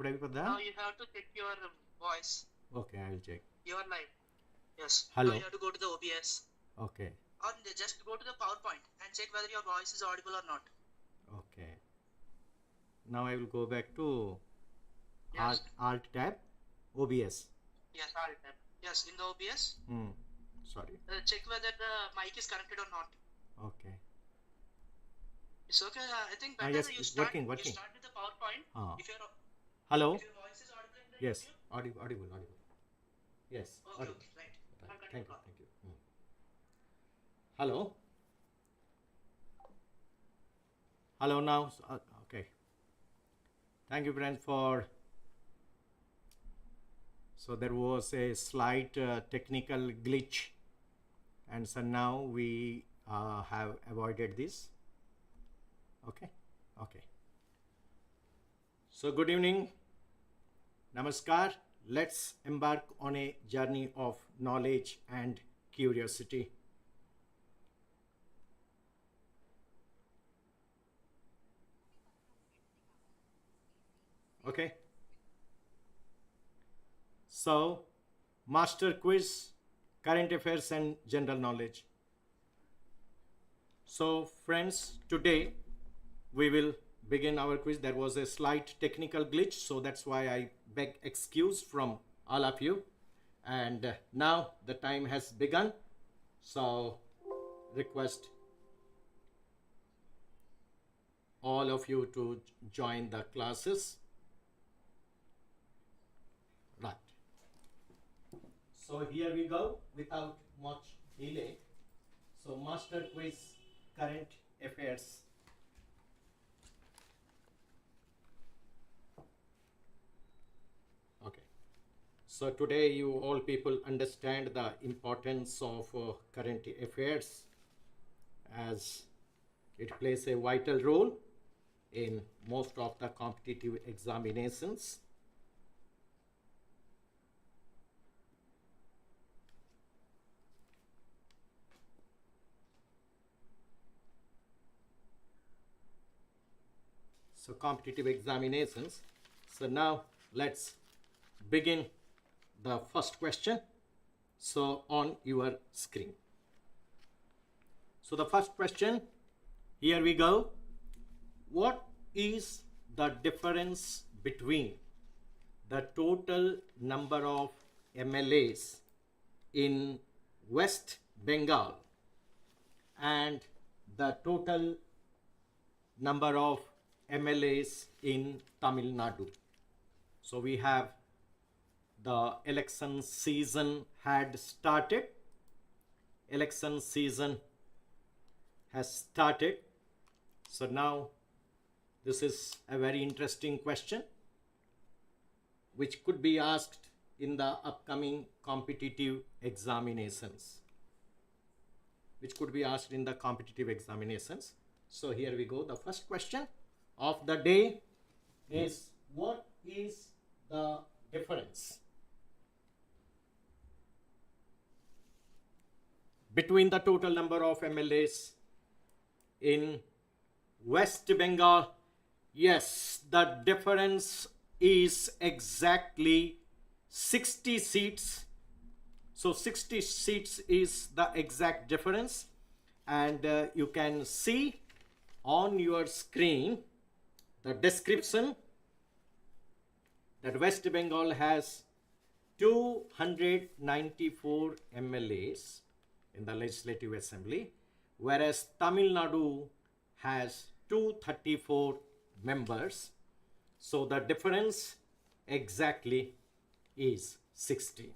ఇప్పుడు Now you have to check your voice. Okay, I will check. You are live. Yes. Hello. Now you have to go to the OBS. Okay. Or just go to the PowerPoint and check whether your voice is audible or not. Okay. Now I will go back to Yes. Alt tab, OBS. Yes, Alt tab. Yes, in the OBS. Sorry. Check whether the mic is connected or not. Okay. It's okay. I think better yes, you start. working. You start with the PowerPoint. If your Hello. If your voice is audible in the Yes. YouTube. Audible. Yes. Okay. Audible. Okay. Right. Thank you. Hello. Hello now. Okay. Thank you, friends, for. So there was a slight technical glitch, and so now we have avoided this. Okay. So good evening. Namaskar. Let's embark on a journey of knowledge and curiosity. Okay. So, master quiz, current affairs and general knowledge. So, friends, today we will begin our quiz. There was a slight technical glitch, so that's why I beg excuse from all of you. And now the time has begun. So, request all of you to join the classes. Right. So here we go without much delay. So master quiz, current affairs. Okay. So today you all people understand the importance of current affairs, as it plays a vital role in most of the competitive examinations. So competitive examinations. So now let's begin the first question. So on your screen. So the first question, here we go. What is the difference between the total number of MLAs in West Bengal and the total number of MLAs in Tamil Nadu? So we have the election season had started. Election season has started. So now this is a very interesting question which could be asked in the upcoming competitive examinations. So here we go. The first question of the day is, what is the difference between the total number of MLAs in West Bengal? Yes, the difference is exactly 60 seats. So 60 seats is the exact difference, and you can see on your screen the description that West Bengal has 294 MLAs in the Legislative Assembly, whereas Tamil Nadu has 234 members. So the difference exactly is 60.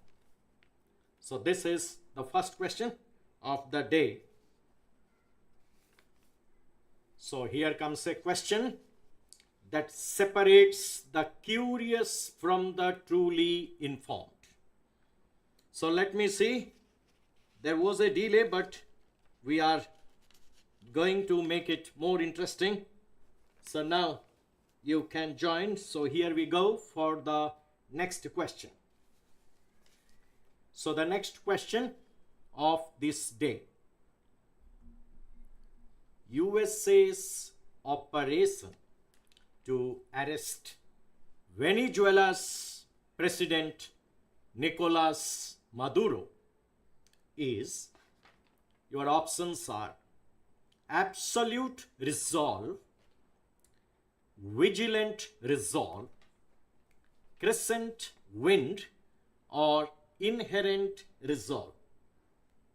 So this is the first question of the day. So here comes a question that separates the curious from the truly informed. So let me see. There was a delay, but we are going to make it more interesting. So now you can join. So here we go for the next question. So the next question of this day. USA's operation to arrest Venezuela's President Nicolas Maduro is, your options are absolute resolve, vigilant resolve, crescent wind, or inherent resolve.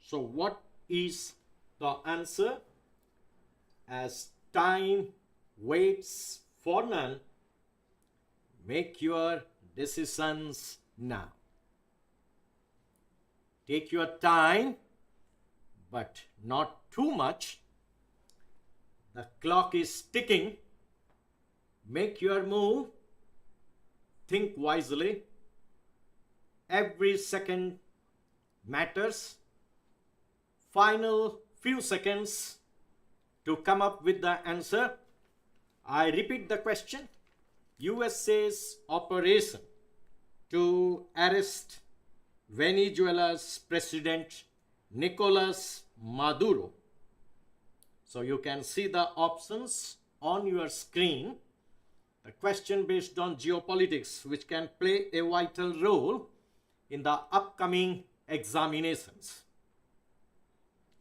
So what is the answer? As time waits for none, make your decisions now. Take your time, but not too much. The clock is ticking. Make your move. Think wisely. Every second matters. Final few seconds to come up with the answer. I repeat the question. USA's operation to arrest Venezuela's President Nicolas Maduro. So you can see the options on your screen. The question based on geopolitics, which can play a vital role in the upcoming examinations.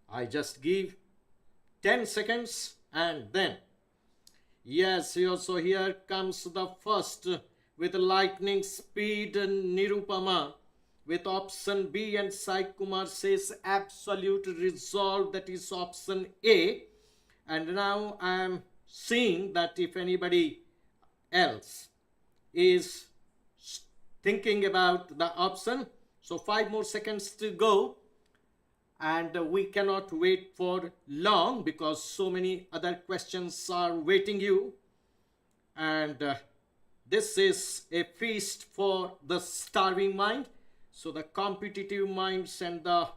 I just give 10 seconds and then, yes, so here comes the first with lightning speed, Nirupama with option B, and Sai Kumar says absolute resolve, that is option A. And now I am seeing that if anybody else is thinking about the option, so 5 more seconds to go, and we cannot wait for long because so many other questions are waiting you, and this is a feast for the starving mind. So the competitive minds and the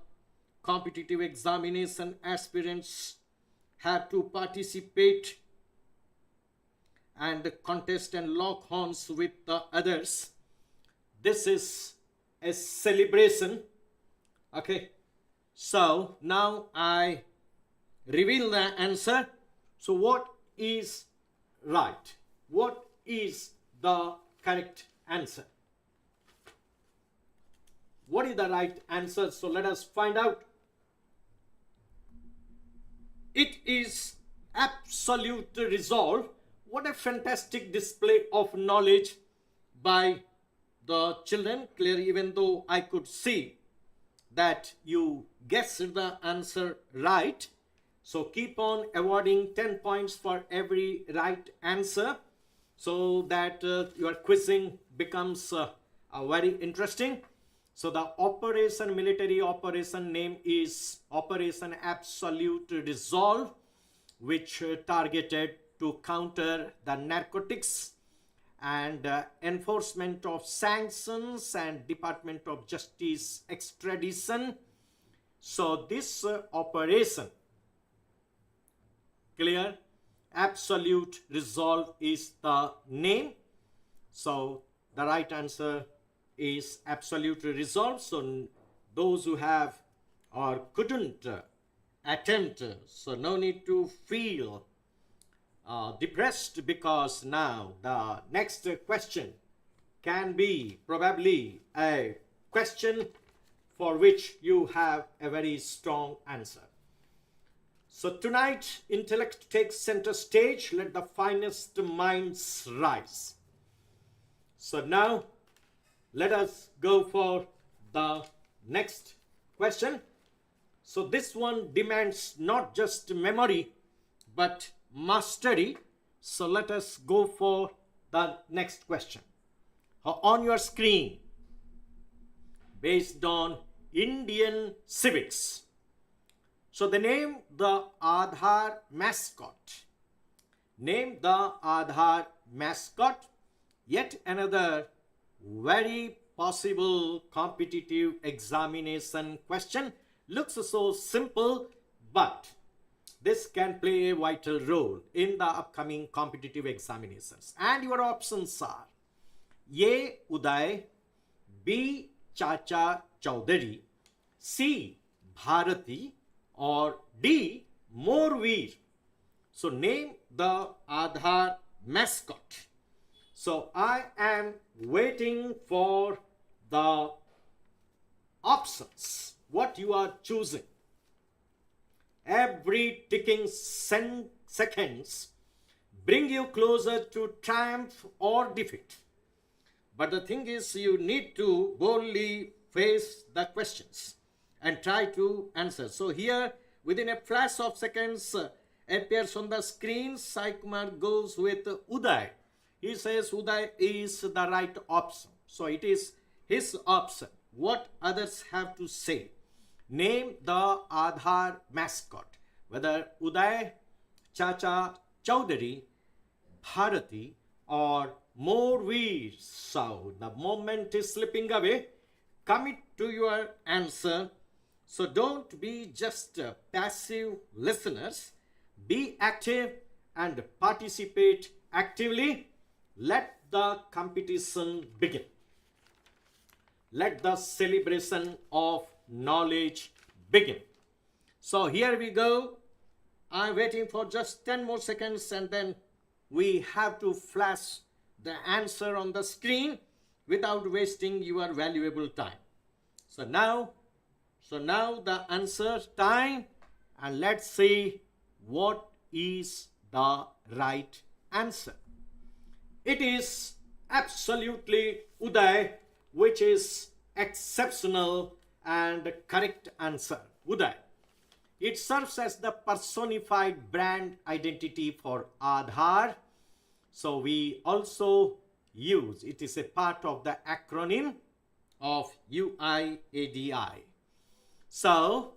competitive examination aspirants have to participate and contest and lock horns with the others. This is a celebration. Okay, so now I reveal the answer. So what is right? What is the correct answer? What is the right answer? So let us find out. It is absolute resolve. What a fantastic display of knowledge by the children. Clear, even though I could see that you guessed the answer right. So keep on awarding 10 points for every right answer, so that your quizzing becomes very interesting. So the operation, military operation name is Operation Absolute Resolve, which targeted to counter the narcotics and enforcement of sanctions and Department of Justice extradition. So this operation, clear, Absolute Resolve is the name. So the right answer is Absolute Resolve. So those who have or couldn't attempt, so no need to feel depressed, because now the next question can be probably a question for which you have a very strong answer. So tonight, intellect takes center stage. Let the finest minds rise. So now, let us go for the next question. So this one demands not just memory, but mastery. So let us go for the next question. On your screen, based on Indian civics. So they name the Aadhaar mascot. Name the Aadhaar mascot. Yet another very possible competitive examination question. Looks so simple, but this can play a vital role in the upcoming competitive examinations. And your options are A. Uday, B. Chacha Chaudhary, C. Bharati, or D. Morveer. So name the Aadhaar mascot. So I am waiting for the options, what you are choosing. Every ticking seconds bring you closer to triumph or defeat. But the thing is, you need to boldly face the questions and try to answer. So here, within a flash of seconds, appears on the screen, Sai Kumar goes with Uday. He says Uday is the right option. So it is his option. What others have to say? Name the Aadhaar mascot. Whether Uday, Chacha Chowdhury, Bharati, or Morveer Sao. The moment is slipping away. Commit to your answer. So don't be just passive listeners. Be active and participate actively. Let the competition begin. Let the celebration of knowledge begin. So here we go. I'm waiting for just 10 more seconds and then we have to flash the answer on the screen without wasting your valuable time. So now the answer time, and let's see what is the right answer. It is absolutely Uday, which is exceptional and correct answer. Uday. It serves as the personified brand identity for Aadhaar. So we also use, it is a part of the acronym of UIADI. So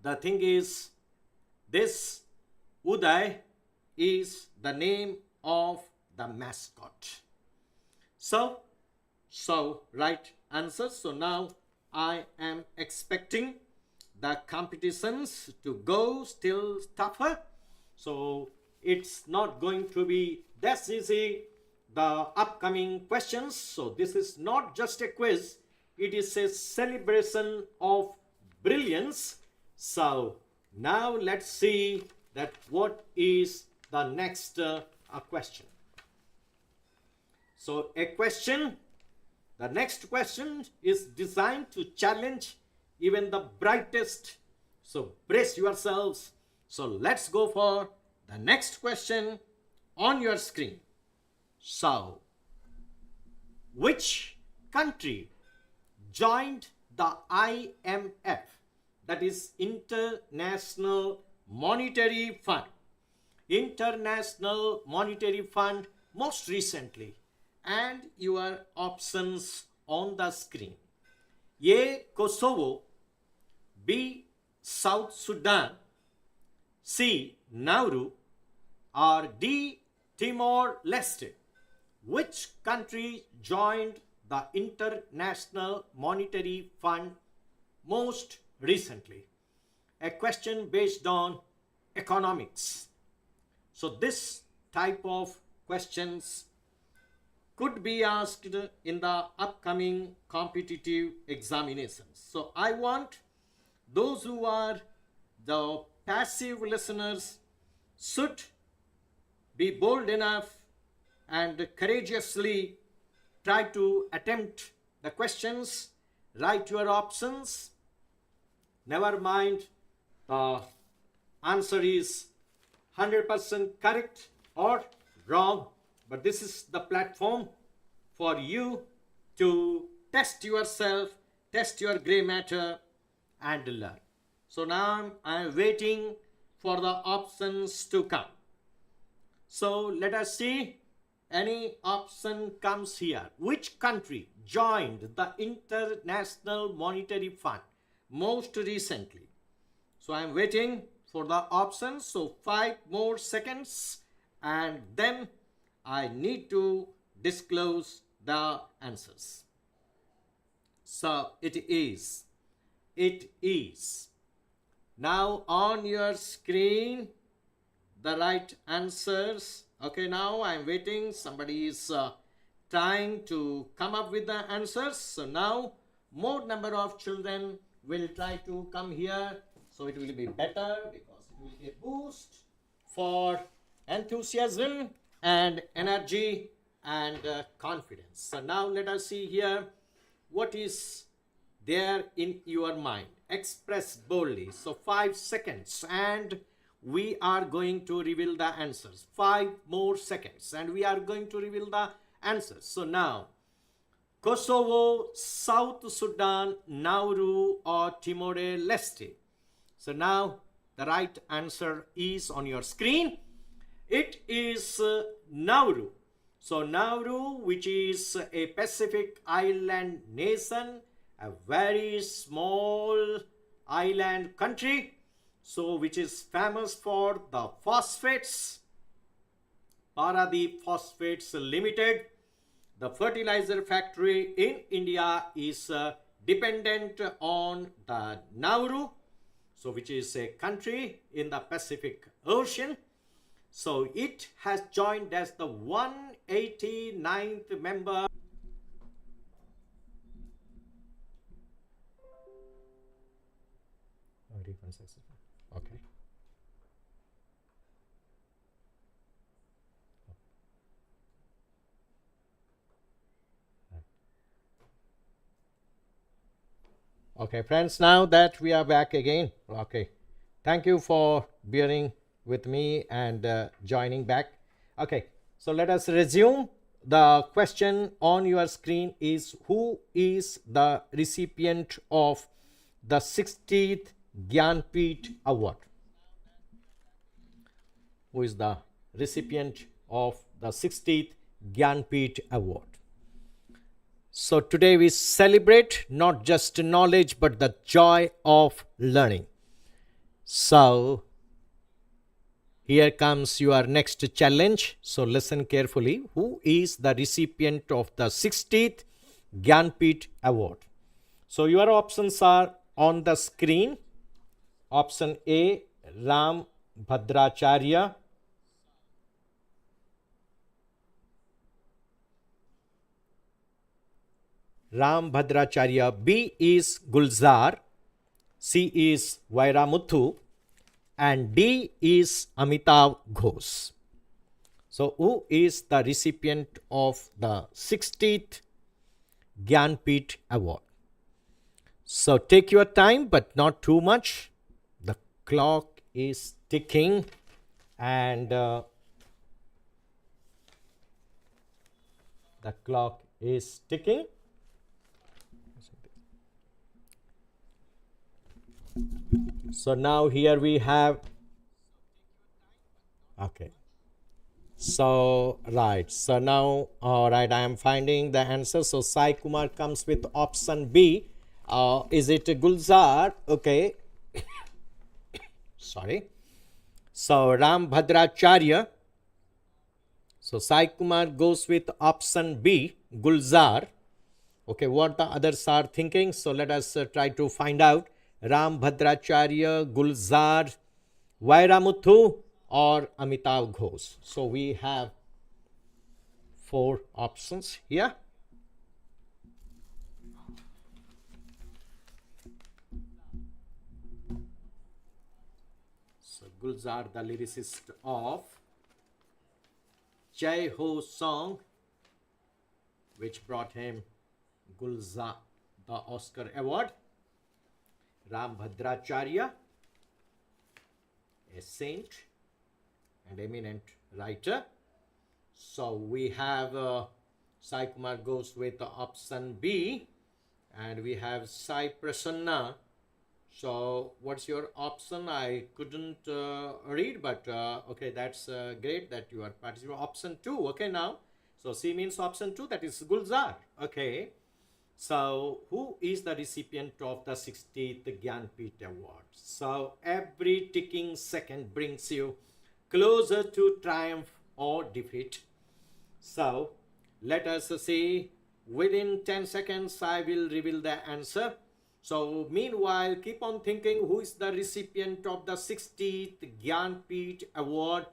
the thing is, this Uday is the name of the mascot. So right answer. So now I am expecting the competitions to go still tougher. So it's not going to be that easy, the upcoming questions. So this is not just a quiz, it is a celebration of brilliance. So now let's see that what is the next question. So the next question is designed to challenge even the brightest. So brace yourselves. So let's go for the next question on your screen. So, which country joined the IMF, that is International Monetary Fund? International Monetary Fund most recently, and your options on the screen. A. Kosovo, B. South Sudan, C. Nauru, or D. Timor-Leste. Which country joined the International Monetary Fund most recently? A question based on economics. So this type of questions could be asked in the upcoming competitive examinations. So I want those who are the passive listeners should be bold enough and courageously try to attempt the questions, write your options. Never mind the answer is 100% correct or wrong, but this is the platform for you to test yourself, test your gray matter and learn. So now I am waiting for the options to come. So let us see, any option comes here. Which country joined the International Monetary Fund most recently? So I am waiting for the options. So 5 more seconds and then I need to disclose the answers. So it is now on your screen the right answers. Okay, now I'm waiting. Somebody is trying to come up with the answers. So now more number of children will try to come here. So it will be better because it will be a boost for enthusiasm and energy and confidence. So now let us see here what is there in your mind. Express boldly. So 5 seconds and we are going to reveal the answers. 5 more seconds and we are going to reveal the answers. So now, Kosovo, South Sudan, Nauru or Timor-Leste. So now the right answer is on your screen. It is Nauru. So Nauru, which is a Pacific island nation, a very small island country, so which is famous for the phosphates, Paradeep Phosphates Limited. The fertilizer factory in India is dependent on the Nauru, so which is a country in the Pacific Ocean. So it has joined as the 189th member. Okay. Okay, friends, now that we are back again. Okay, thank you for bearing with me and joining back. Okay, so let us resume. The question on your screen is, who is the recipient of the 60th Gyanpith Award? Who is the recipient of the 60th Gyanpith Award? So today we celebrate not just knowledge but the joy of learning. So here comes your next challenge. So listen carefully. Who is the recipient of the 60th Gyanpith Award? So your options are on the screen. Option A, Ram Bhadracharya. Ram Bhadracharya. B is Gulzar. C is Vairamuthu. And D is Amitav Ghosh. So who is the recipient of the 60th Gyanpith Award? So take your time but not too much. The clock is ticking and the clock is ticking. So now here we have, okay. So, right. So now, all right, I am finding the answer. So Sai Kumar comes with option B. Is it Gulzar? Okay. Sorry. So Ram Bhadracharya. So Sai Kumar goes with option B, Gulzar. Okay, what the others are thinking? So let us try to find out. Ram Bhadracharya, Gulzar, Vairamuthu or Amitav Ghosh. So we have 4 options here. So Gulzar, the lyricist of Jai Ho song, which brought him Gulzar the Oscar Award. Ram Bhadracharya, a saint and eminent writer. So we have Sai Kumar goes with option B and we have Sai Prasanna. So what's your option? I couldn't read, but okay, that's great that you are participating. Option 2, okay now. So C means option 2, that is Gulzar. Okay. So who is the recipient of the 60th Gyanpith Award? So every ticking second brings you closer to triumph or defeat. So let us see, within 10 seconds I will reveal the answer. So meanwhile, keep on thinking, who is the recipient of the 60th Gyanpith Award?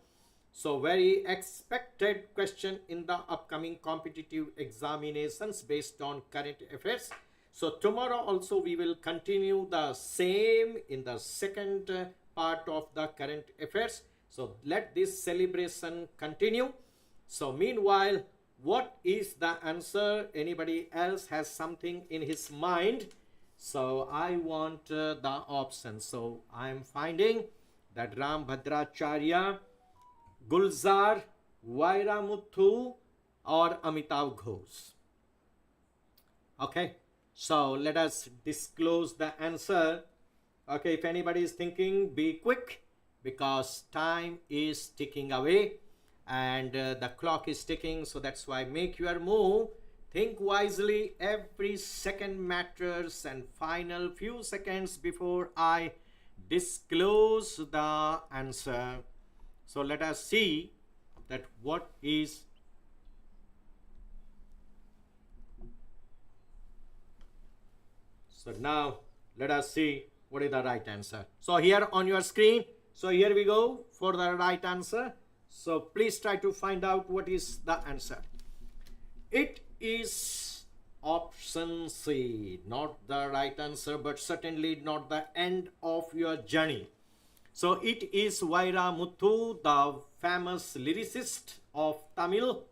So very expected question in the upcoming competitive examinations based on current affairs. So tomorrow also we will continue the same in the second part of the current affairs. So let this celebration continue. So meanwhile, what is the answer? Anybody else has something in his mind? So I want the options. So I am finding that Ram Bhadracharya, Gulzar, Vairamuthu, or Amitav Ghosh. Okay, so let us disclose the answer. Okay, if anybody is thinking, be quick because time is ticking away and the clock is ticking. So that's why make your move. Think wisely. Every second matters, and final few seconds before I disclose the answer. So let us see that what is. So now let us see what is the right answer. So here on your screen, so here we go for the right answer. So please try to find out what is the answer. It is option C, not the right answer, but certainly not the end of your journey. So it is Vairamuthu, the famous lyricist of Tamil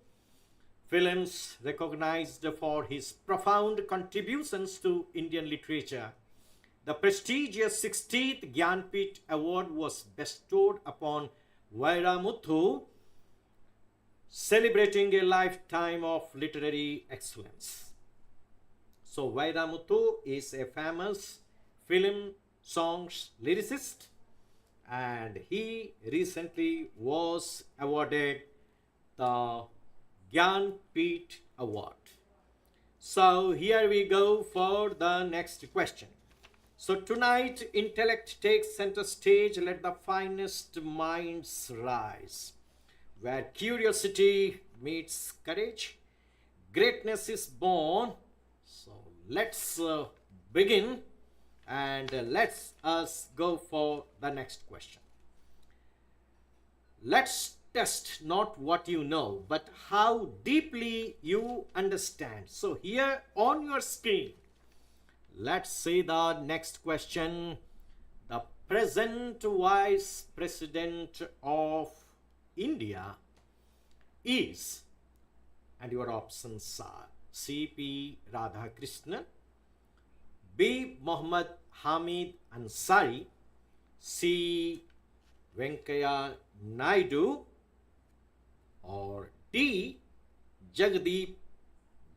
films, recognized for his profound contributions to Indian literature. The prestigious 60th Gyanpith Award was bestowed upon Vairamuthu, celebrating a lifetime of literary excellence. So Vairamuthu is a famous film songs lyricist, and he recently was awarded the Gyanpith Award. So here we go for the next question. So tonight, intellect takes center stage. Let the finest minds rise. Where curiosity meets courage, greatness is born. So let's begin and let's us go for the next question. Let's test not what you know, but how deeply you understand. So here on your screen, let's see the next question. The present Vice President of India is, and your options are C.P. Radhakrishnan, B. Muhammad Hamid Ansari, C. Venkaiah Naidu, or D. Jagdeep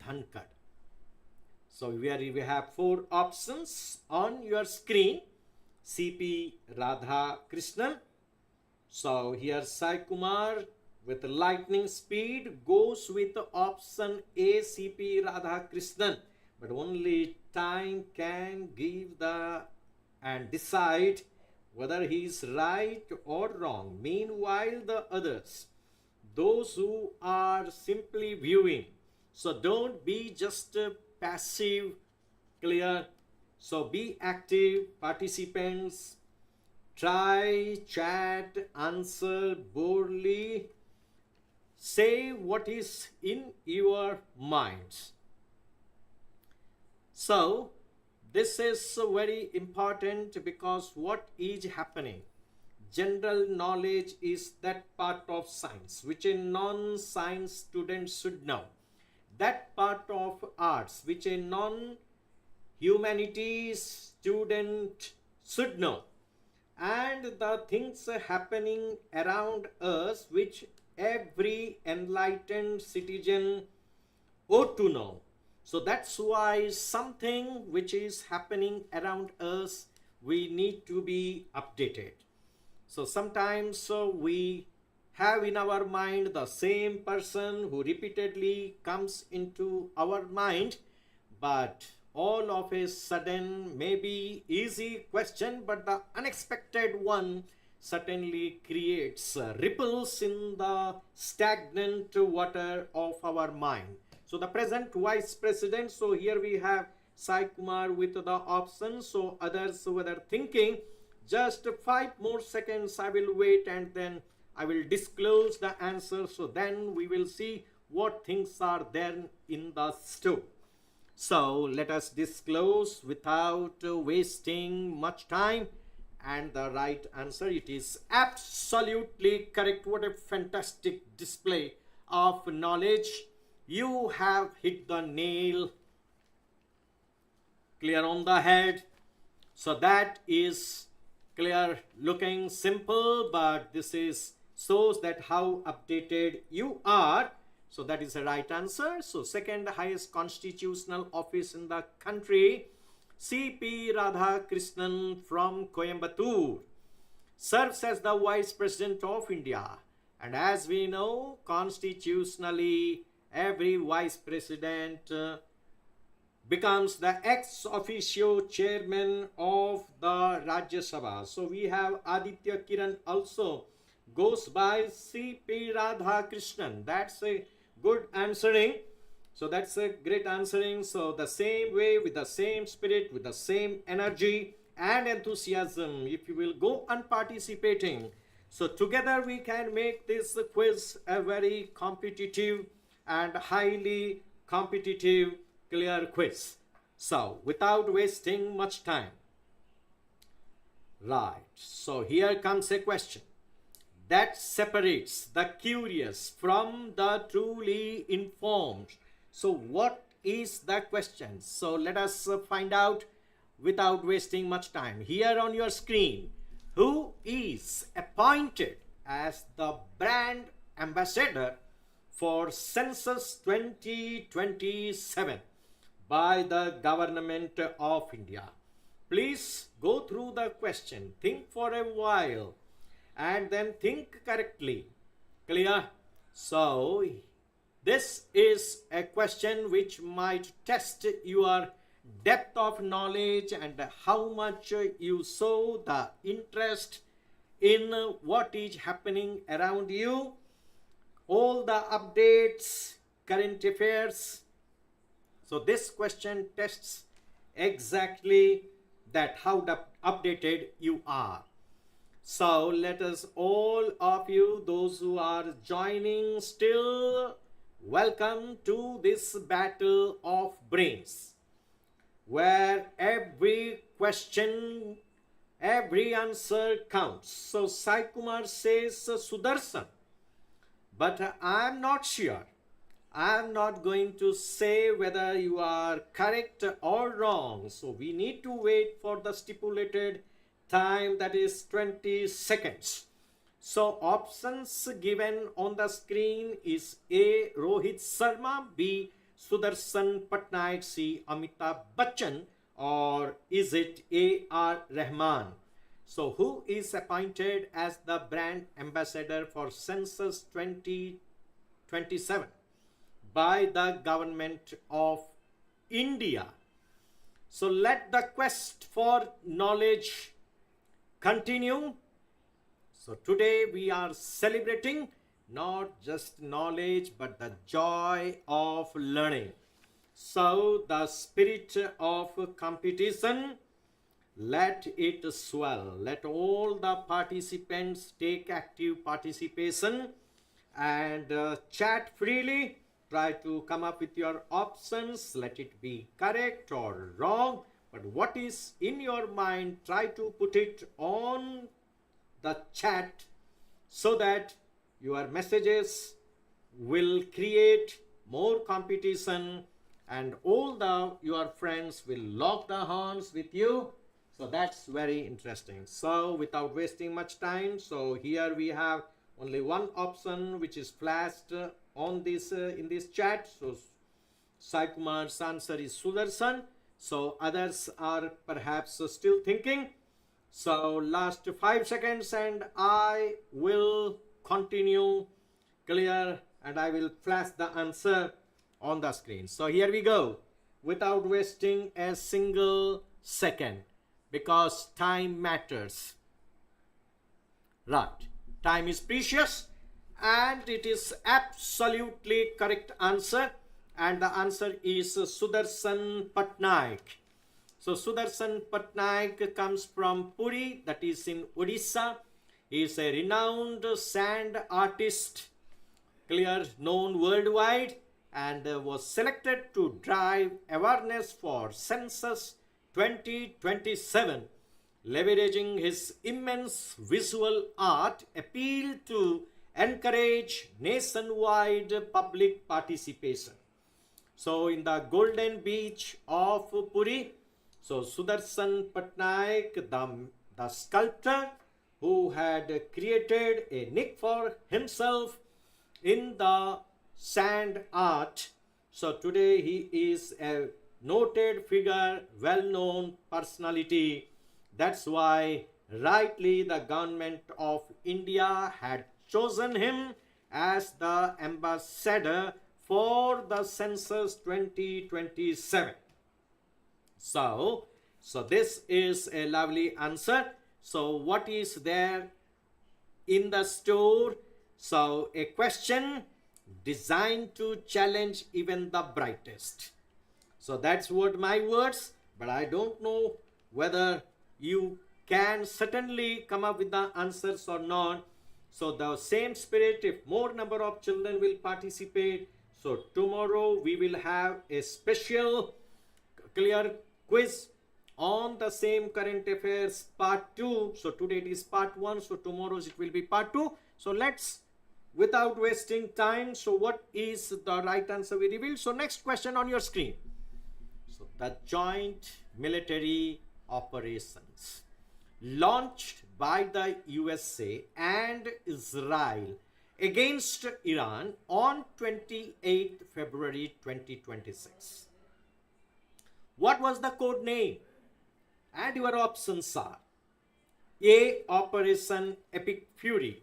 Dhankar. So here we have four options on your screen. C.P. Radhakrishnan. So here Sai Kumar with lightning speed goes with option A, C.P. Radhakrishnan. But only time can give the and decide whether he is right or wrong. Meanwhile, the others, those who are simply viewing, so don't be just passive, clear. So be active participants. Try, chat, answer boldly. Say what is in your minds. So this is very important because what is happening? General knowledge is that part of science which a non-science student should know. That part of arts which a non-humanities student should know. And the things happening around us which every enlightened citizen ought to know. So that's why something which is happening around us, we need to be updated. So sometimes we have in our mind the same person who repeatedly comes into our mind, but all of a sudden maybe easy question, but the unexpected one certainly creates ripples in the stagnant water of our mind. So the present Vice President, so here we have Sai Kumar with the options. So others were thinking, just 5 more seconds I will wait and then I will disclose the answer. So then we will see what things are there in the store. So let us disclose without wasting much time. And the right answer, it is absolutely correct. What a fantastic display of knowledge You have hit the nail clear on the head. So that is clear looking simple, but this is shows that how updated you are. So that is the right answer. So second highest constitutional office in the country, C.P. Radhakrishnan from Coimbatore, serves as the Vice President of India. And as we know, constitutionally, every Vice President becomes the ex officio chairman of the Rajya Sabha. So we have Aditya Kiran also goes by C.P. Radhakrishnan. That's a good answering. So that's a great answering. So the same way, with the same spirit, with the same energy and enthusiasm, if you will go on participating, so together we can make this quiz a very competitive and highly competitive clear quiz. So without wasting much time, right, so here comes a question that separates the curious from the truly informed. So what is the question? So let us find out without wasting much time. Here on your screen, who is appointed as the brand ambassador for Census 2027 by the Government of India? Please go through the question, think for a while, and then think correctly. Clear? So this is a question which might test your depth of knowledge and how much you show the interest in what is happening around you, all the updates, current affairs. So this question tests exactly that how updated you are. So let us, all of you, those who are joining still, welcome to this battle of brains, where every question, every answer counts. So Sai Kumar says Sudarshan, but I am not sure. I am not going to say whether you are correct or wrong. So we need to wait for the stipulated time, that is 20 seconds. So options given on the screen is A. Rohit Sharma, B. Sudarshan Patnaik, C. Amitabh Bachchan, or is it A.R. Rahman? So who is appointed as the brand ambassador for Census 2027 by the Government of India? So let the quest for knowledge continue. So today we are celebrating not just knowledge but the joy of learning. So the spirit of competition, let it swell. Let all the participants take active participation and chat freely. Try to come up with your options. Let it be correct or wrong, but what is in your mind, try to put it on the chat so that your messages will create more competition and all your friends will lock the horns with you. So that's very interesting. So without wasting much time, so here we have only one option which is flashed on this in this chat. So Sai Kumar's answer is Sudarshan. So others are perhaps still thinking. So last 5 seconds and I will continue clear and I will flash the answer on the screen. So here we go without wasting a single second, because time matters. Right, time is precious and it is absolutely correct answer, and the answer is Sudarshan Patnaik. So Sudarshan Patnaik comes from Puri, that is in Odisha. He is a renowned sand artist, clear, known worldwide, and was selected to drive awareness for Census 2027, leveraging his immense visual art appeal to encourage nationwide public participation. So in the Golden Beach of Puri, so Sudarshan Patnaik, the sculptor who had created a nick for himself in the sand art. So today he is a noted figure, well-known personality. That's why rightly the government of India had chosen him as the ambassador for the census 2027. So this is a lovely answer. So what is there in the store? So a question designed to challenge even the brightest. So that's what my words, but I don't know whether you can certainly come up with the answers or not. So the same spirit, if more number of children will participate, so tomorrow we will have a special clear quiz on the same current affairs part 2. So today it is part 1, so tomorrow it will be part 2. So let's, without wasting time, so what is the right answer we reveal? So next question on your screen. So the joint military operations launched by the USA and Israel against Iran on 28th February 2026. What was the code name? And your options are A. Operation Epic Fury,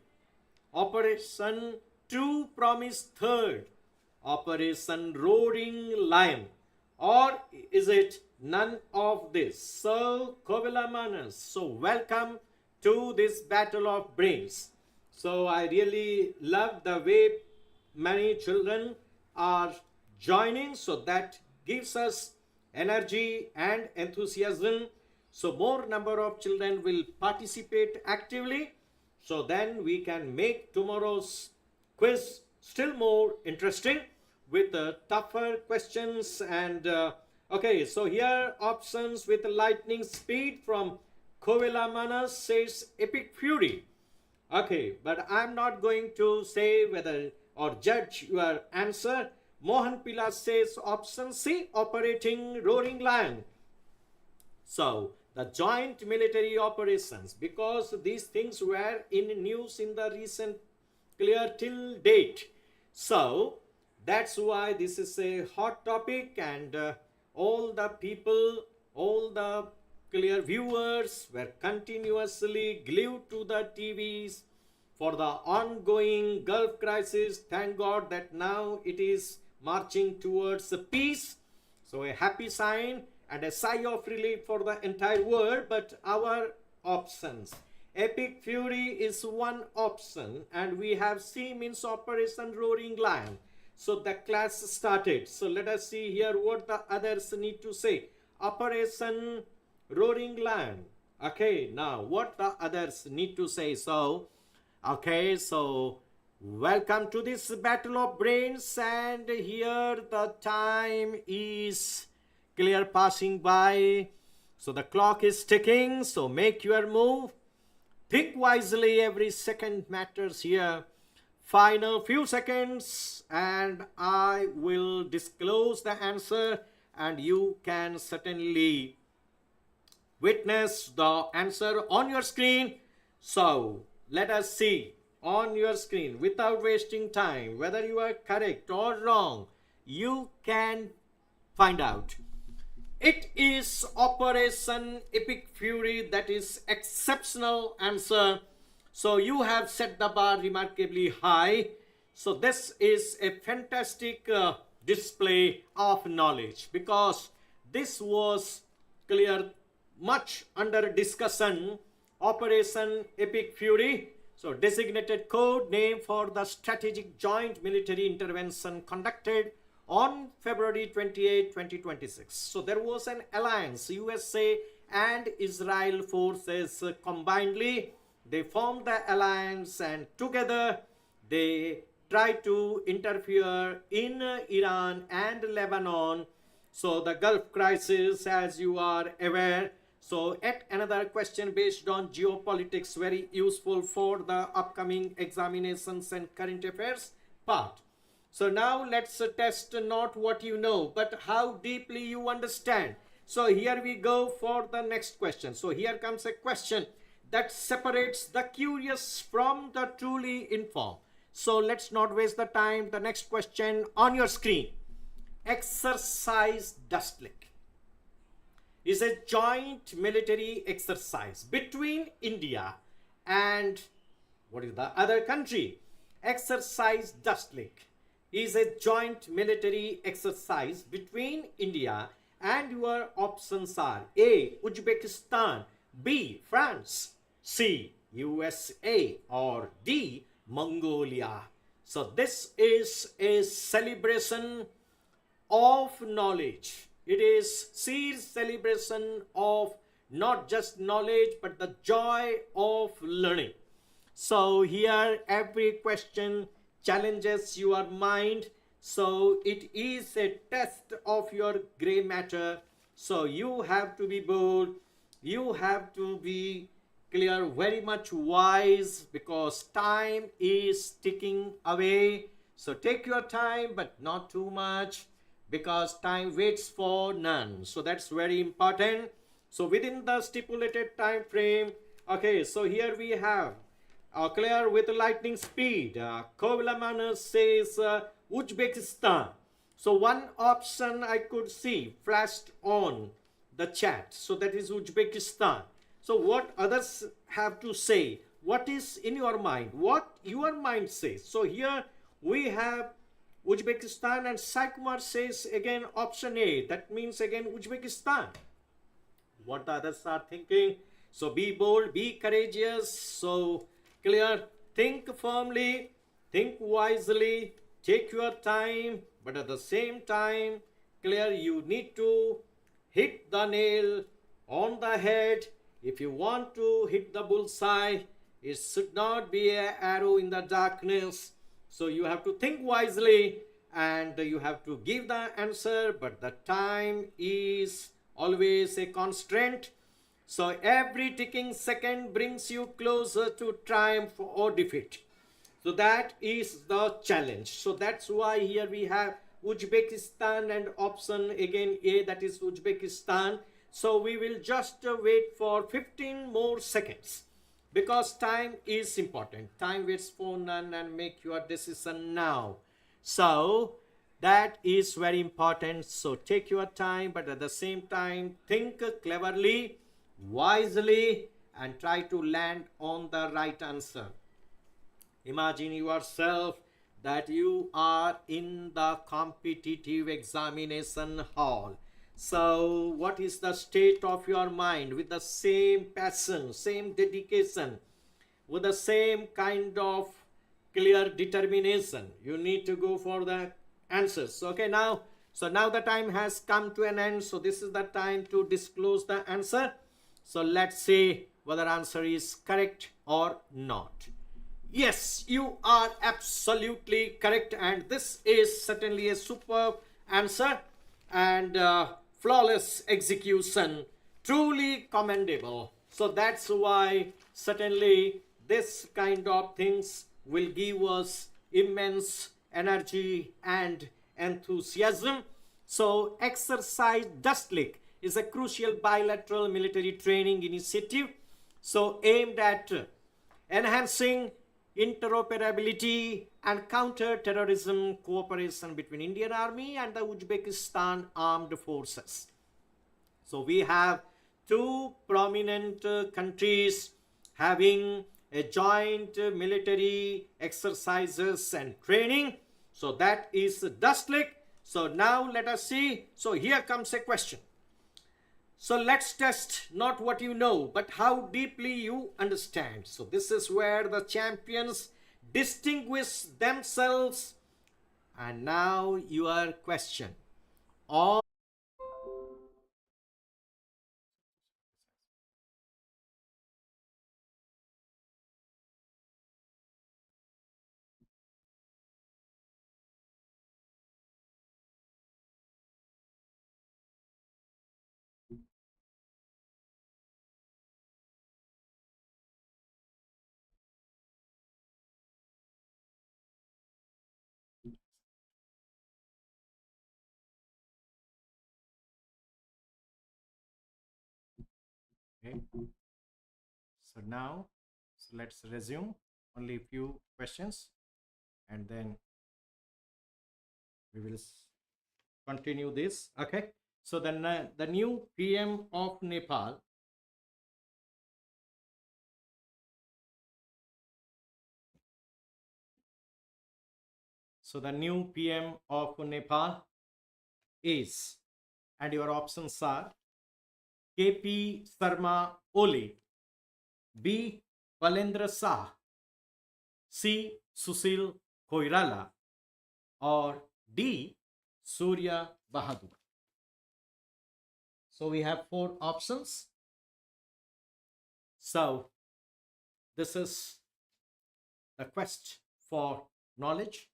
Operation True Promise Third, Operation Roaring Lion, or is it none of this? So Kovila Manas, so welcome to this battle of brains. So I really love the way many children are joining, so that gives us energy and enthusiasm. So more number of children will participate actively, so then we can make tomorrow's quiz still more interesting with tougher questions. And okay, so here options with lightning speed from Kovila Manas says Epic Fury. Okay, but I'm not going to say whether or judge your answer. Mohan Pila says option C, Operating Roaring Lion. So the joint military operations, because these things were in news in the recent clear till date. So that's why this is a hot topic, and all the people, all the clear viewers were continuously glued to the TVs for the ongoing Gulf crisis. Thank God that now it is marching towards peace. So a happy sign and a sigh of relief for the entire world. But our options, Epic Fury is one option, and we have C means Operation Roaring Lion. So the class started. So let us see here what the others need to say. Operation Roaring Lion. Okay, now what the others need to say. So okay, so welcome to this battle of brains, and here the time is clear passing by. So the clock is ticking, so make your move. Think wisely, every second matters here. Final few seconds and I will disclose the answer, and you can certainly witness the answer on your screen. So let us see on your screen, without wasting time, whether you are correct or wrong. You can find out. It is Operation Epic Fury. That is exceptional answer. So you have set the bar remarkably high. So this is a fantastic display of knowledge, because this was clear much under discussion. Operation Epic Fury, so designated code name for the strategic joint military intervention conducted on February 28, 2026. So there was an alliance, USA and Israel forces combinedly. They formed the alliance, and together they tried to interfere in Iran and Lebanon. So the Gulf crisis, as you are aware, So yet another question based on geopolitics, very useful for the upcoming examinations and current affairs part. So now let's test not what you know, but how deeply you understand. So here we go for the next question. So here comes a question that separates the curious from the truly informed. So let's not waste the time. The next question on your screen. Exercise Dustlick is a joint military exercise between India and what is the other country? Exercise Dustlick is a joint military exercise between India and your options are A. Uzbekistan, B. France, C. USA, or D. Mongolia. So this is a celebration of knowledge. It is sheer celebration of not just knowledge but the joy of learning. So here every question challenges your mind. So it is a test of your gray matter. So you have to be bold. You have to be clear, very much wise, because time is ticking away. So take your time, but not too much, because time waits for none. So that's very important. So within the stipulated time frame, okay, so here we have clear with lightning speed. Kovalaman says Uzbekistan. So one option I could see flashed on the chat. So that is Uzbekistan. So what others have to say? What is in your mind? What your mind says? So here we have Uzbekistan, and Sai says again option A. That means again Uzbekistan. What the others are thinking? So be bold, be courageous. So clear, think firmly, think wisely, take your time, but at the same time, clear, you need to hit the nail on the head. If you want to hit the bullseye, it should not be an arrow in the darkness. So you have to think wisely and you have to give the answer, but the time is always a constraint. So every ticking second brings you closer to triumph or defeat. So that is the challenge. So that's why here we have Uzbekistan and option again A, that is Uzbekistan. So we will just wait for 15 more seconds, because time is important. Time waits for none, and make your decision now. So that is very important. So take your time, but at the same time, think cleverly, wisely, and try to land on the right answer. Imagine yourself that you are in the competitive examination hall. So what is the state of your mind? With the same passion, same dedication, with the same kind of clear determination, you need to go for the answers. Okay, now, so now the time has come to an end. So this is the time to disclose the answer. So let's see whether answer is correct or not. Yes, you are absolutely correct, and this is certainly a superb answer and flawless execution, truly commendable. So that's why certainly this kind of things will give us immense energy and enthusiasm. So Exercise Dustlick is a crucial bilateral military training initiative, so aimed at enhancing interoperability and counter-terrorism cooperation between Indian Army and the Uzbekistan Armed Forces. So we have two prominent countries having a joint military exercises and training. So that is Dustlick. So now let us see. So here comes a question. So let's test not what you know, but how deeply you understand. So this is where the champions distinguish themselves. And now your question. All Okay. So now, let's resume. Only a few questions, and then we will continue this. Okay. So the new PM of Nepal. So the new PM of Nepal is, and your options are KP Sharma Oli, B. Balendra Shah, C. Sushil Koirala, or D. Surya Bahadur. So we have 4 options. So this is the quest for knowledge.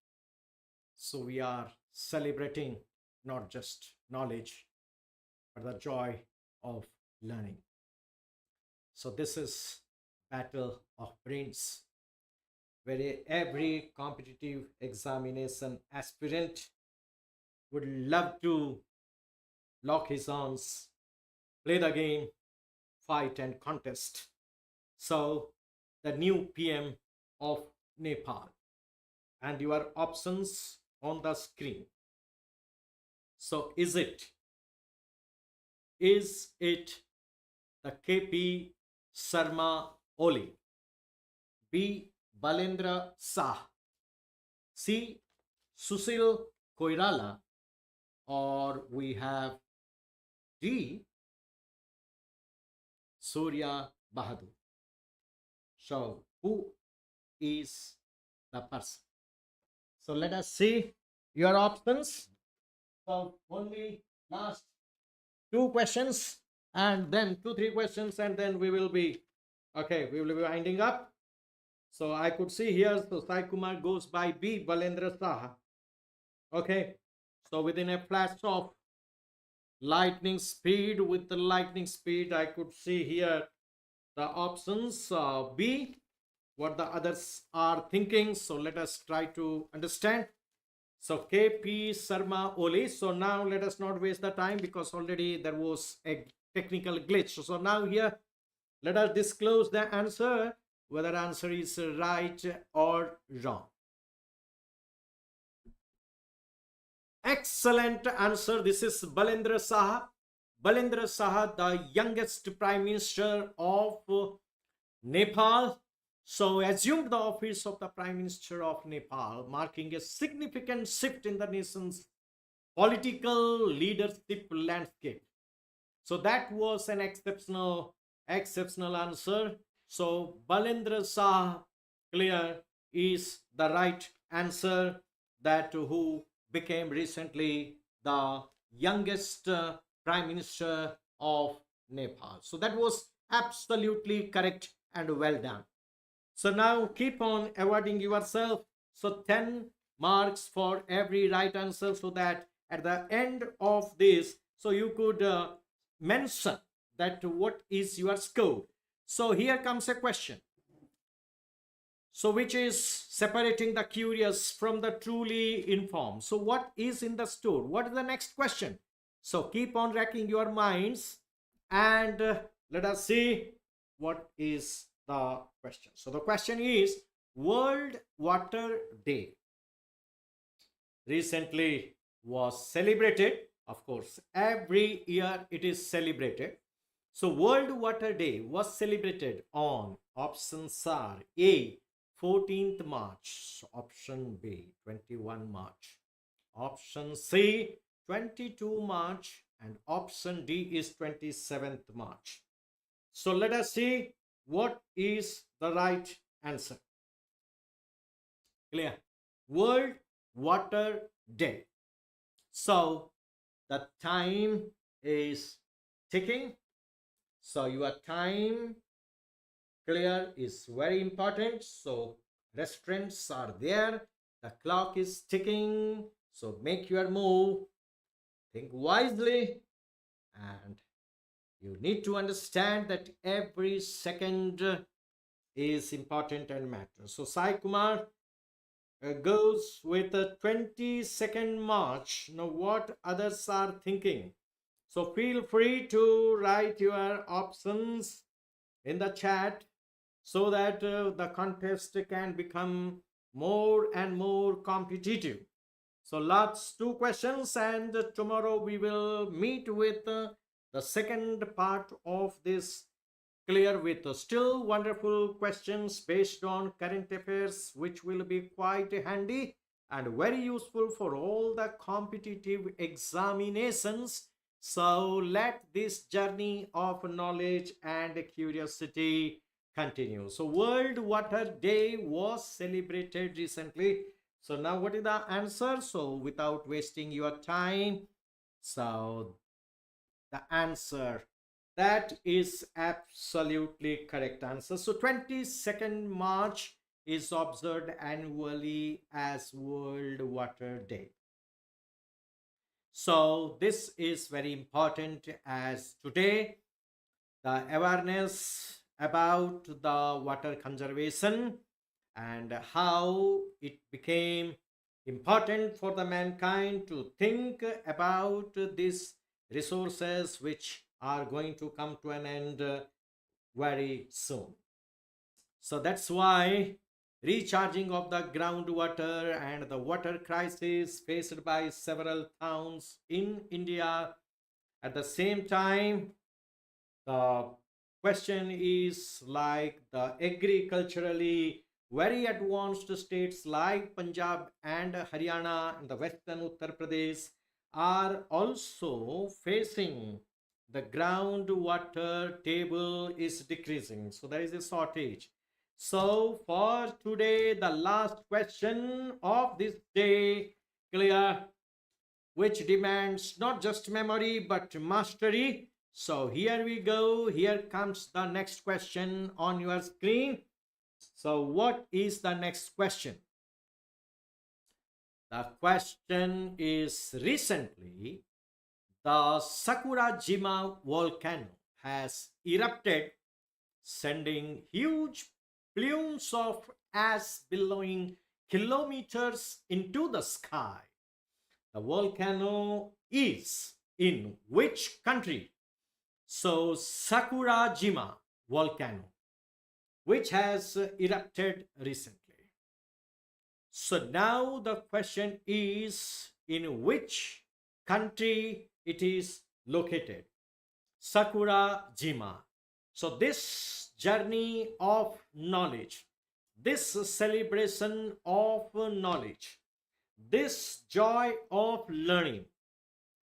So we are celebrating not just knowledge, but the joy of learning. So this is battle of brains, where every competitive examination aspirant would love to lock his arms, play the game, fight and contest. So the new PM of Nepal, and your options on the screen. So is it the KP Sharma Oli, B. Balendra Shah, C. Sushil Koirala, or we have D. Surya Bahadur? So who is the person? So let us see your options. So only last 2 questions, and then 2-3 questions, and then we will be winding up. So I could see here, so Sai Kumar goes by B. Balendra Shah. Okay, so within a flash of lightning speed, I could see here the options B, what the others are thinking. So let us try to understand. So KP Sharma Oli. So now let us not waste the time, because already there was a technical glitch. So now here, let us disclose the answer, whether answer is right or wrong. Excellent answer. This is Balendra Shah. Balendra Shah, the youngest Prime Minister of Nepal. So assumed the office of the Prime Minister of Nepal, marking a significant shift in the nation's political leadership landscape. So that was an exceptional answer. So Balendra Shah, clear, is the right answer, that who became recently the youngest Prime Minister of Nepal. So that was absolutely correct and well done. So now keep on awarding yourself. So 10 marks for every right answer, so that at the end of this, so you could mention that what is your score. So here comes a question. So which is separating the curious from the truly informed. So what is in the store? What is the next question? So keep on racking your minds, and let us see what is the question. So the question is, World Water Day recently was celebrated. Of course, every year it is celebrated. So World Water Day was celebrated on options are A, 14th March, option B, 21 March, option C, 22 March, and option D is 27th March. So let us see what is the right answer. Clear? World Water Day. So the time is ticking. So your time, clear, is very important. So restraints are there. The clock is ticking. So make your move. Think wisely. And you need to understand that every second is important and matters. So Sai Kumar goes with a 22nd March. Now what others are thinking? So feel free to write your options in the chat so that the contest can become more and more competitive. So lots two questions, and tomorrow we will meet with the second part of this clear with still wonderful questions based on current affairs, which will be quite handy and very useful for all the competitive examinations. So let this journey of knowledge and curiosity continue. So World Water Day was celebrated recently. So now what is the answer? So without wasting your time, so the answer, that is absolutely correct answer. So 22nd March is observed annually as World Water Day. So this is very important, as today the awareness about the water conservation and how it became important for the mankind to think about these resources which are going to come to an end very soon. So that's why recharging of the groundwater and the water crisis faced by several towns in India. At the same time, the question is like the agriculturally very advanced states like Punjab and Haryana and the western Uttar Pradesh are also facing the groundwater table is decreasing. So there is a shortage. So for today, the last question of this day, clear, which demands not just memory but mastery. So here we go. Here comes the next question on your screen. So what is the next question? The question is, recently the Sakurajima volcano has erupted, sending huge plumes of ash billowing kilometers into the sky. The volcano is in which country? So Sakurajima volcano, which has erupted recently. So now the question is, in which country it is located? Sakurajima. So this journey of knowledge, this celebration of knowledge, this joy of learning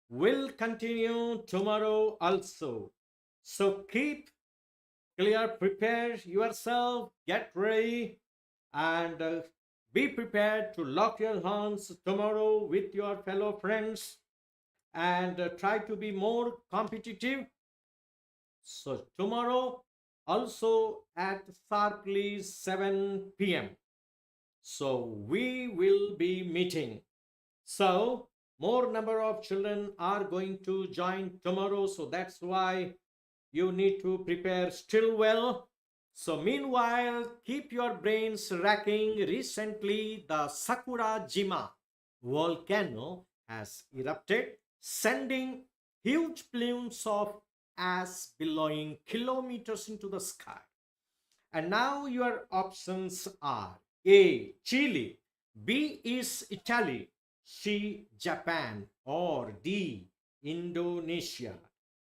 will continue tomorrow also. So keep clear, prepare yourself, get ready, and be prepared to lock your hands tomorrow with your fellow friends and try to be more competitive. So tomorrow also at sharply 7 p.m. So we will be meeting. So more number of children are going to join tomorrow. So that's why you need to prepare still well. So meanwhile, keep your brains racking. Recently, the Sakurajima volcano has erupted, sending huge plumes of ash billowing kilometers into the sky. And now your options are A, Chile, B is Italy, C, Japan, or D, Indonesia.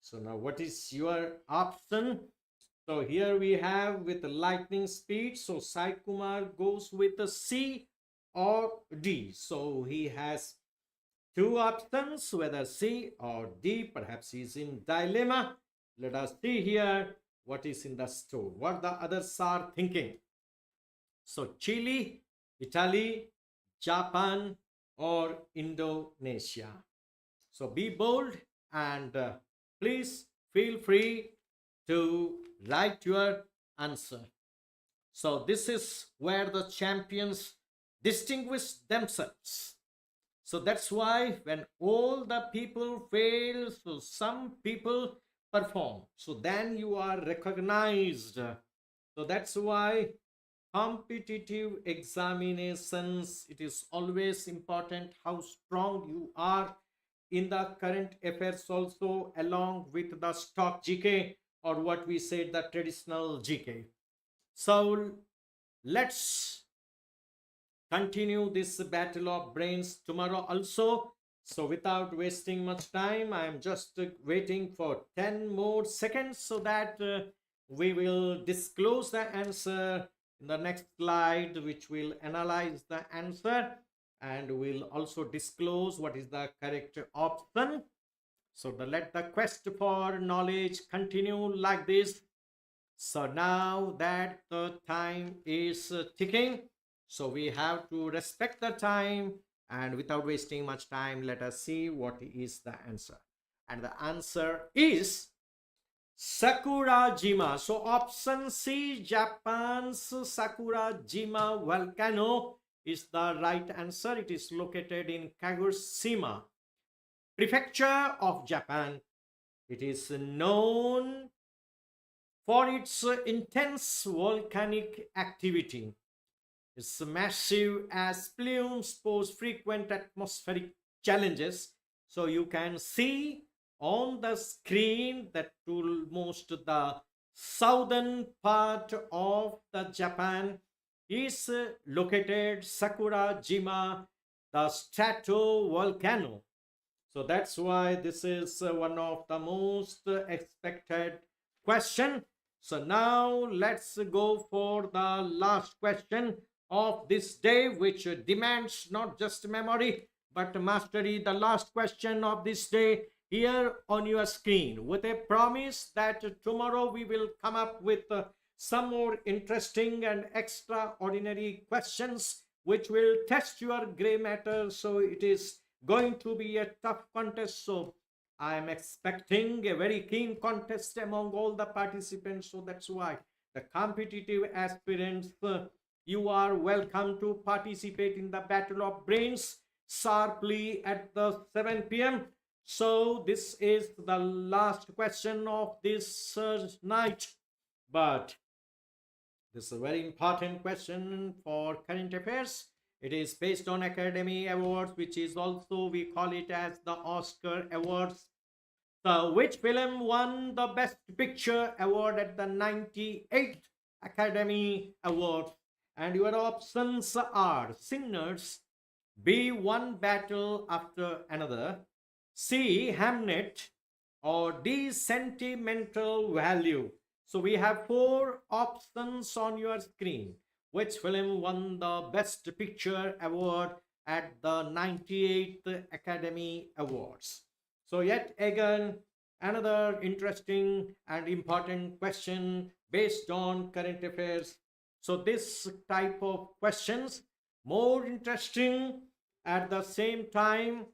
So now what is your option? So here we have with lightning speed. So Sai Kumar goes with the C or D. So he has two options, whether C or D. Perhaps he's in dilemma. Let us see here what is in the store, what the others are thinking. So Chile, Italy, Japan, or Indonesia. So be bold and please feel free to write your answer. So this is where the champions distinguish themselves. So that's why when all the people fail, so some people perform. So then you are recognized. So that's why competitive examinations, it is always important how strong you are in the current affairs also, along with the stock GK, or what we said, the traditional GK. So let's continue this battle of brains tomorrow also. So without wasting much time, I am just waiting for 10 more seconds so that we will disclose the answer in the next slide, which will analyze the answer, and we'll also disclose what is the correct option. So let the quest for knowledge continue like this. So now that the time is ticking, so we have to respect the time, and without wasting much time, let us see what is the answer. And the answer is Sakurajima. So option C, Japan's Sakurajima volcano is the right answer. It is located in Kagoshima Prefecture of Japan. It is known for its intense volcanic activity. Its massive ash plumes pose frequent atmospheric challenges. So you can see on the screen that almost the southern part of the Japan is located Sakurajima, the stratovolcano. So that's why this is one of the most expected question. So now let's go for the last question of this day, which demands not just memory but mastery. The last question of this day here on your screen, with a promise that tomorrow we will come up with some more interesting and extraordinary questions which will test your gray matter. So it is going to be a tough contest. So I am expecting a very keen contest among all the participants. So that's why the competitive aspirants, you are welcome to participate in the Battle of Brains sharply at the 7 p.m. So this is the last question of this night. But this is a very important question for current affairs. It is based on Academy Awards, which is also, we call it as the Oscar Awards. So which film won the Best Picture Award at the 98th Academy Awards? And your options are Sinners, B, One Battle After Another, C, Hamnet, or D, Sentimental Value. So we have 4 options on your screen. Which film won the Best Picture Award at the 98th Academy Awards? So yet again, another interesting and important question based on current affairs. So this type of questions, more interesting at the same time,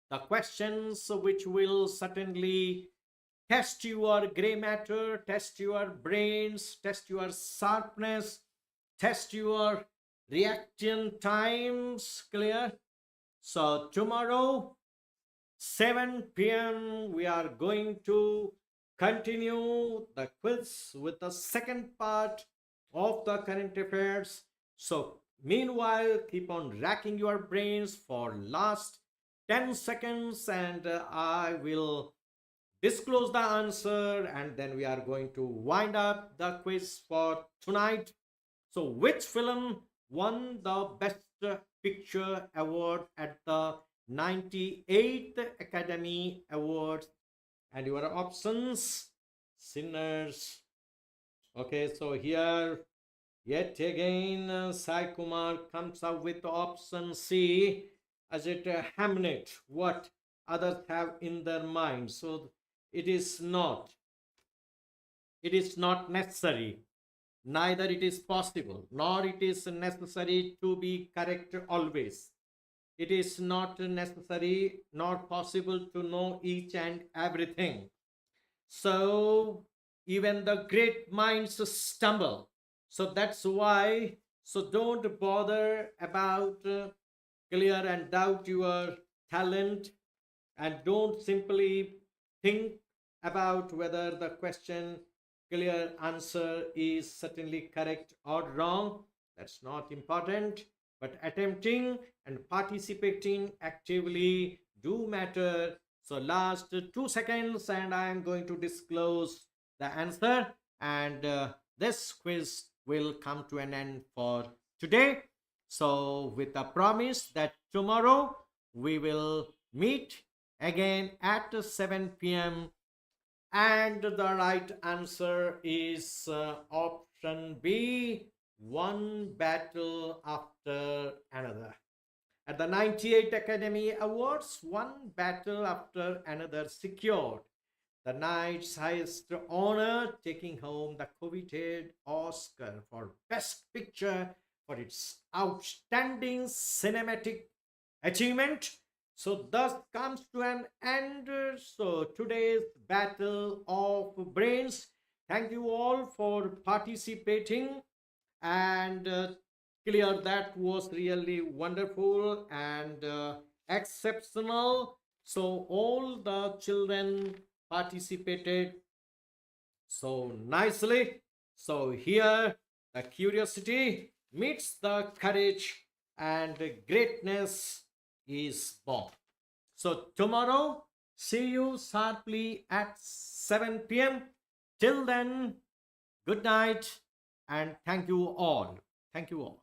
the questions which will certainly test your gray matter, test your brains, test your sharpness, test your reaction times. Clear? So tomorrow 7 p.m. we are going to continue the quiz with the second part of the current affairs. So meanwhile, keep on racking your brains for last 10 seconds, and I will disclose the answer, and then we are going to wind up the quiz for tonight. So which film won the Best Picture Award at the 98th Academy Awards? And your options: Sinners. Okay, so here yet again Sai Kumar comes up with option C. As it Hamnet, what others have in their mind. So it is not necessary, neither it is possible, nor it is necessary to be correct always. It is not necessary nor possible to know each and everything. So even the great minds stumble. So that's why, so don't bother about clear and doubt your talent, and don't simply think about whether the question clear answer is certainly correct or wrong. That's not important, but attempting and participating actively do matter. So last 2 seconds and I am going to disclose the answer, and this quiz will come to an end for today. So with a promise that tomorrow we will meet again at 7 p.m. And the right answer is option B, one battle after another. At the 98 Academy Awards, one battle after another secured the night's highest honor, taking home the coveted Oscar for Best Picture for its outstanding cinematic achievement. So thus comes to an end. So today's battle of brains. Thank you all for participating, and clear, that was really wonderful and exceptional. So all the children participated so nicely. So here the curiosity meets the courage and greatness is born. So tomorrow, see you sharply at 7 p.m. Till then, good night and thank you all. Thank you all.